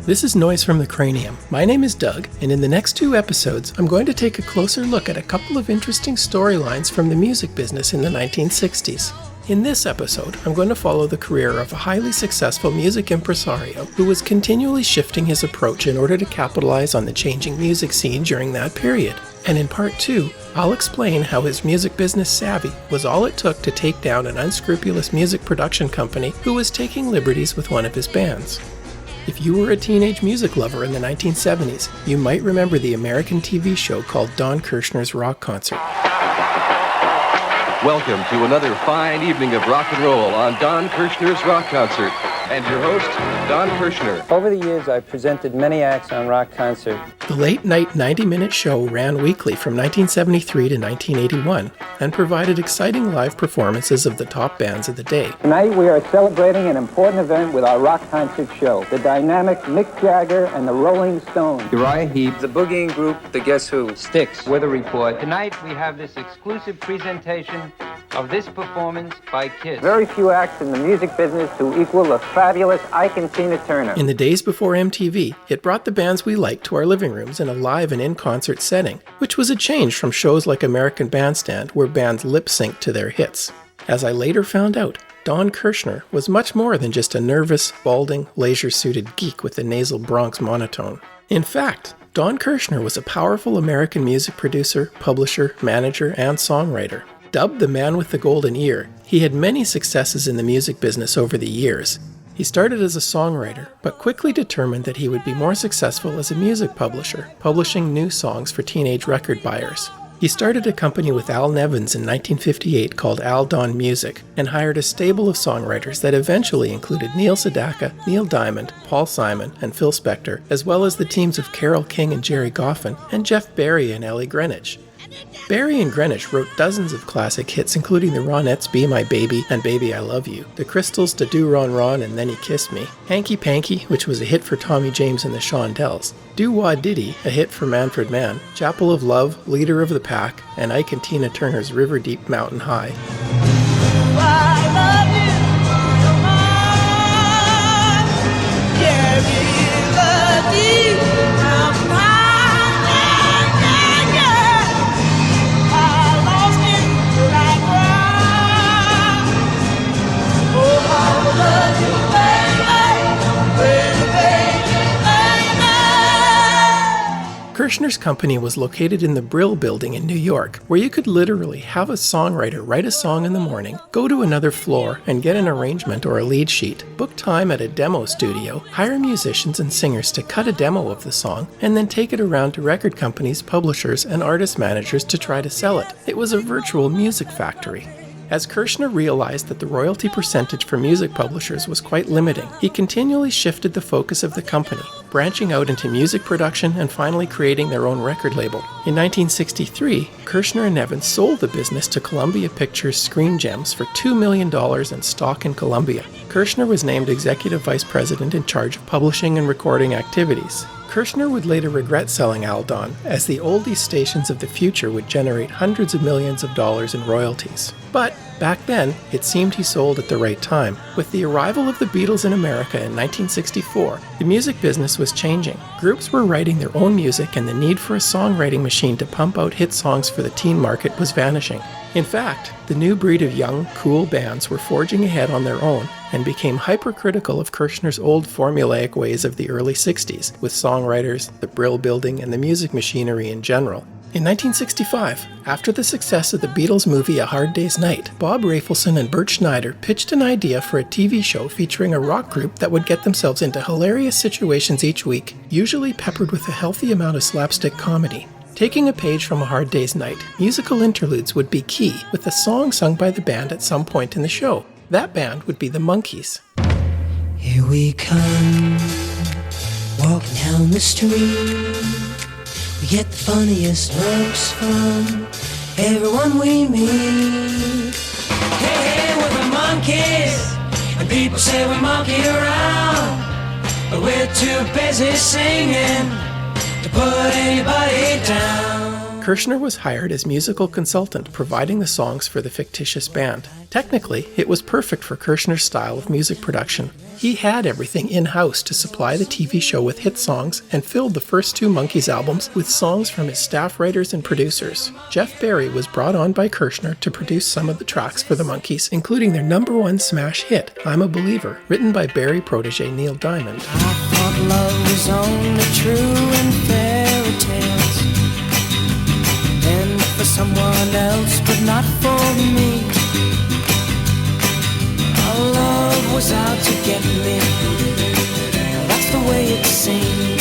This is Noise from the Cranium. My name is Doug, and in the next 2 episodes, I'm going to take a closer look at a couple of interesting storylines from the music business in the 1960s. In this episode, I'm going to follow the career of a highly successful music impresario who was continually shifting his approach in order to capitalize on the changing music scene during that period. And in part 2, I'll explain how his music business savvy was all it took to take down an unscrupulous music production company who was taking liberties with one of his bands. If you were a teenage music lover in the 1970s, you might remember the American TV show called Don Kirshner's Rock Concert. Welcome to another fine evening of rock and roll on Don Kirshner's Rock Concert. And your host, Don Kirshner. Over the years, I've presented many acts on Rock Concert. The late-night 90-minute show ran weekly from 1973 to 1981 and provided exciting live performances of the top bands of the day. Tonight, we are celebrating an important event with our Rock Concert show. The dynamic Mick Jagger and the Rolling Stones. Uriah Heep. The boogieing group, the Guess Who. Styx. Weather Report. Tonight we have this exclusive presentation of this performance by Kiss. Very few acts in the music business to equal the fabulous Ike and Tina Turner. In the days before MTV, it brought the bands we liked to our living rooms in a live and in-concert setting, which was a change from shows like American Bandstand where bands lip-synced to their hits. As I later found out, Don Kirshner was much more than just a nervous, balding, leisure-suited geek with a nasal Bronx monotone. In fact, Don Kirshner was a powerful American music producer, publisher, manager, and songwriter. Dubbed the man with the golden ear, he had many successes in the music business over the years. He started as a songwriter, but quickly determined that he would be more successful as a music publisher, publishing new songs for teenage record buyers. He started a company with Al Nevins in 1958 called Al Don Music, and hired a stable of songwriters that eventually included Neil Sedaka, Neil Diamond, Paul Simon, and Phil Spector, as well as the teams of Carole King and Gerry Goffin, and Jeff Barry and Ellie Greenwich. Barry and Greenwich wrote dozens of classic hits, including the Ronettes' Be My Baby and Baby I Love You, the Crystals' Da Do Ron Ron and Then He Kissed Me, Hanky Panky, which was a hit for Tommy James and the Shondells, Do Wah Diddy, a hit for Manfred Mann, Chapel of Love, Leader of the Pack, and Ike and Tina Turner's River Deep Mountain High. I love you, River Deep Mountain High. Kirshner's company was located in the Brill Building in New York, where you could literally have a songwriter write a song in the morning, go to another floor and get an arrangement or a lead sheet, book time at a demo studio, hire musicians and singers to cut a demo of the song, and then take it around to record companies, publishers, and artist managers to try to sell it. It was a virtual music factory. As Kirshner realized that the royalty percentage for music publishers was quite limiting, he continually shifted the focus of the company, branching out into music production and finally creating their own record label. In 1963, Kirshner and Nevins sold the business to Columbia Pictures Screen Gems for $2 million in stock in Columbia. Kirshner was named executive vice president in charge of publishing and recording activities. Kirshner would later regret selling Al Don, as the oldies stations of the future would generate hundreds of millions of dollars in royalties. But back then, it seemed he sold at the right time. With the arrival of the Beatles in America in 1964, the music business was changing. Groups were writing their own music, and the need for a songwriting machine to pump out hit songs for the teen market was vanishing. In fact, the new breed of young, cool bands were forging ahead on their own and became hypercritical of Kirshner's old formulaic ways of the early 60s, with songwriters, the Brill Building, and the music machinery in general. In 1965, after the success of the Beatles movie A Hard Day's Night, Bob Rafelson and Bert Schneider pitched an idea for a TV show featuring a rock group that would get themselves into hilarious situations each week, usually peppered with a healthy amount of slapstick comedy. Taking a page from A Hard Day's Night, musical interludes would be key, with a song sung by the band at some point in the show. That band would be the Monkees. Here we come, walking down the street. We get the funniest looks from everyone we meet. Hey, hey, we're the Monkees, and people say we monkey around, but we're too busy singing to put anybody down. Kirshner was hired as musical consultant, providing the songs for the fictitious band. Technically, it was perfect for Kirshner's style of music production. He had everything in-house to supply the TV show with hit songs and filled the first 2 Monkees albums with songs from his staff writers and producers. Jeff Berry was brought on by Kirshner to produce some of the tracks for the Monkees, including their #1 smash hit, I'm a Believer, written by Berry protege Neil Diamond. I thought love was only true in fairy tales, and for someone else, but not for me. Our love was out to get me, that's the way it seemed.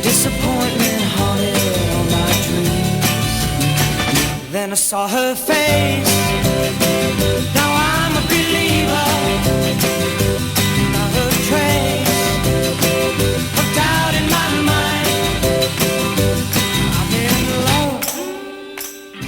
Disappointment haunted all my dreams. Then I saw her face, now I'm a believer. Not a trace of doubt in my mind. I'm in love.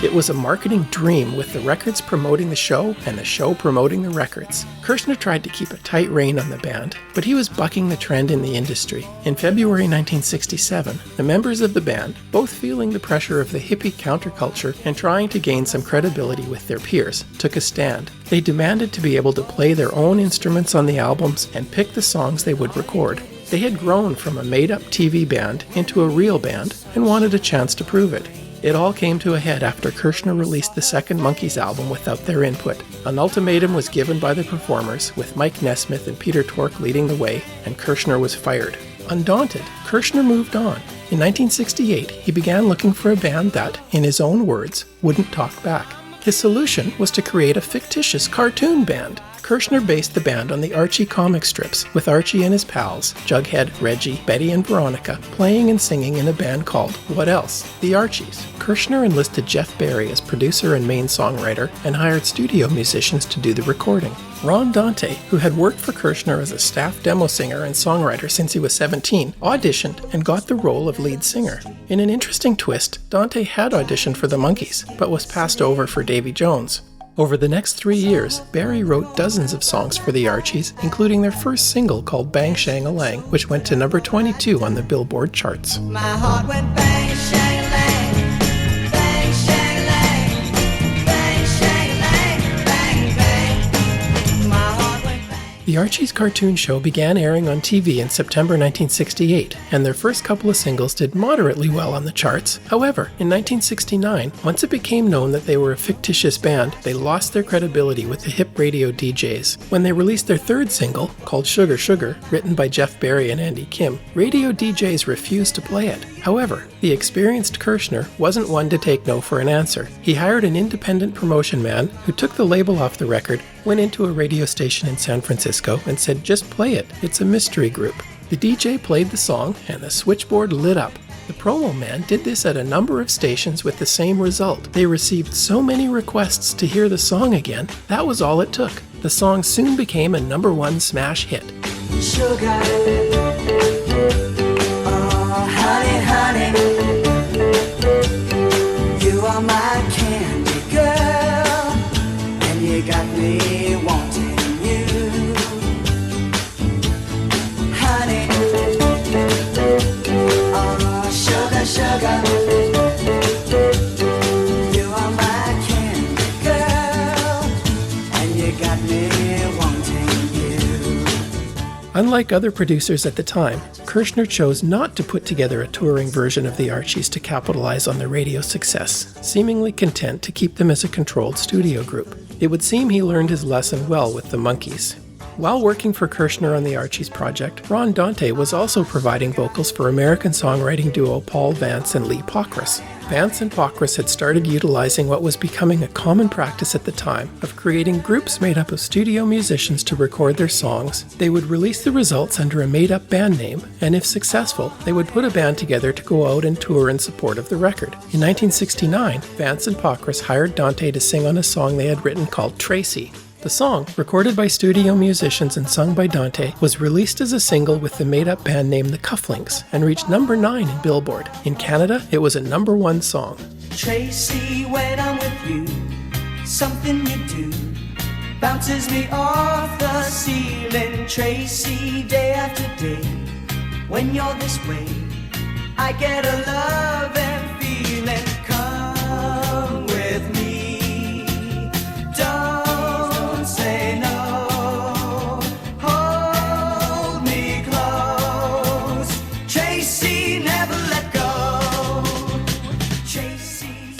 It was a marketing dream, with the records promoting the show and the show promoting the records. Kirshner tried to keep a tight rein on the band, but he was bucking the trend in the industry. In February 1967, the members of the band, both feeling the pressure of the hippie counterculture and trying to gain some credibility with their peers, took a stand. They demanded to be able to play their own instruments on the albums and pick the songs they would record. They had grown from a made-up TV band into a real band and wanted a chance to prove it. It all came to a head after Kirshner released the second Monkees album without their input. An ultimatum was given by the performers, with Mike Nesmith and Peter Tork leading the way, and Kirshner was fired. Undaunted, Kirshner moved on. In 1968, he began looking for a band that, in his own words, wouldn't talk back. His solution was to create a fictitious cartoon band. Kirshner based the band on the Archie comic strips, with Archie and his pals, Jughead, Reggie, Betty, and Veronica, playing and singing in a band called What Else? The Archies. Kirshner enlisted Jeff Berry as producer and main songwriter and hired studio musicians to do the recording. Ron Dante, who had worked for Kirshner as a staff demo singer and songwriter since he was 17, auditioned and got the role of lead singer. In an interesting twist, Dante had auditioned for the Monkees, but was passed over for Davy Jones. Over the next 3 years, Berry wrote dozens of songs for the Archies, including their first single called Bang Shang-a-Lang, which went to number 22 on the Billboard charts. My heart went bang, shang-a-lang, bang, shang-a-lang, bang, shang-a-lang, bang, bang. My heart went bang. The Archies cartoon show began airing on TV in September 1968, and their first couple of singles did moderately well on the charts. However, in 1969, once it became known that they were a fictitious band, they lost their credibility with the hip radio DJs. When they released their third single, called Sugar Sugar, written by Jeff Berry and Andy Kim, radio DJs refused to play it. However, the experienced Kirshner wasn't one to take no for an answer. He hired an independent promotion man who took the label off the record, went into a radio station in San Francisco and said, "Just play it, it's a mystery group." The DJ played the song and the switchboard lit up. The promo man did this at a number of stations with the same result. They received so many requests to hear the song again, that was all it took. The song soon became a #1 smash hit. Sugar, oh honey, honey, you are my candy girl, and you got me wanting you, honey, oh sugar, sugar, you are my candy girl, and you got me wanting you. Unlike other producers at the time, Kirshner chose not to put together a touring version of the Archies to capitalize on the radio success, seemingly content to keep them as a controlled studio group. It would seem he learned his lesson well with the Monkees. While working for Kirshner on the Archies project, Ron Dante was also providing vocals for American songwriting duo Paul Vance and Lee Pockris. Vance and Pockris had started utilizing what was becoming a common practice at the time of creating groups made up of studio musicians to record their songs. They would release the results under a made-up band name, and if successful, they would put a band together to go out and tour in support of the record. In 1969, Vance and Pockris hired Dante to sing on a song they had written called Tracy. The song, recorded by studio musicians and sung by Dante, was released as a single with the made-up band name The Cufflinks and reached number 9 in Billboard. In Canada, it was a #1 song. Tracy, when I'm with you, something you do bounces me off the ceiling. Tracy, day after day, when you're this way, I get a love and feeling. Come with me, don't say no. Hold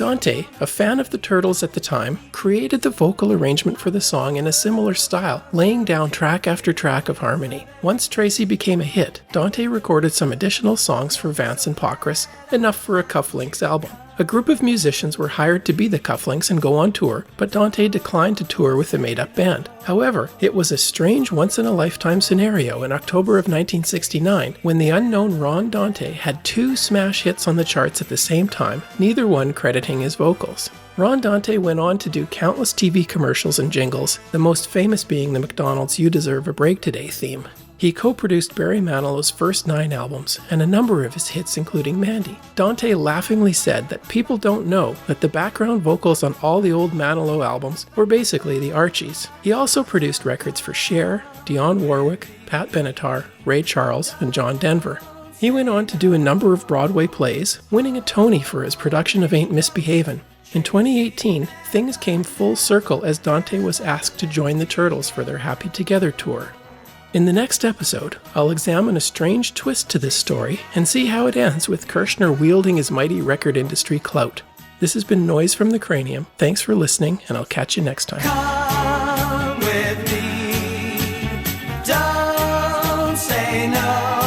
Dante, a fan of the Turtles at the time, created the vocal arrangement for the song in a similar style, laying down track after track of harmony. Once Tracy became a hit, Dante recorded some additional songs for Vance and Pocris, enough for a Cufflinks album. A group of musicians were hired to be the Cufflinks and go on tour, but Dante declined to tour with the made-up band. However, it was a strange once-in-a-lifetime scenario in October of 1969 when the unknown Ron Dante had 2 smash hits on the charts at the same time, neither one crediting his vocals. Ron Dante went on to do countless TV commercials and jingles, the most famous being the McDonald's You Deserve a Break Today theme. He co-produced Barry Manilow's first 9 albums, and a number of his hits including Mandy. Dante laughingly said that people don't know that the background vocals on all the old Manilow albums were basically the Archies. He also produced records for Cher, Dionne Warwick, Pat Benatar, Ray Charles, and John Denver. He went on to do a number of Broadway plays, winning a Tony for his production of Ain't Misbehavin'. In 2018, things came full circle as Dante was asked to join the Turtles for their Happy Together tour. In the next episode, I'll examine a strange twist to this story and see how it ends with Kirshner wielding his mighty record industry clout. This has been Noise from the Cranium. Thanks for listening, and I'll catch you next time. Come with me, don't say no.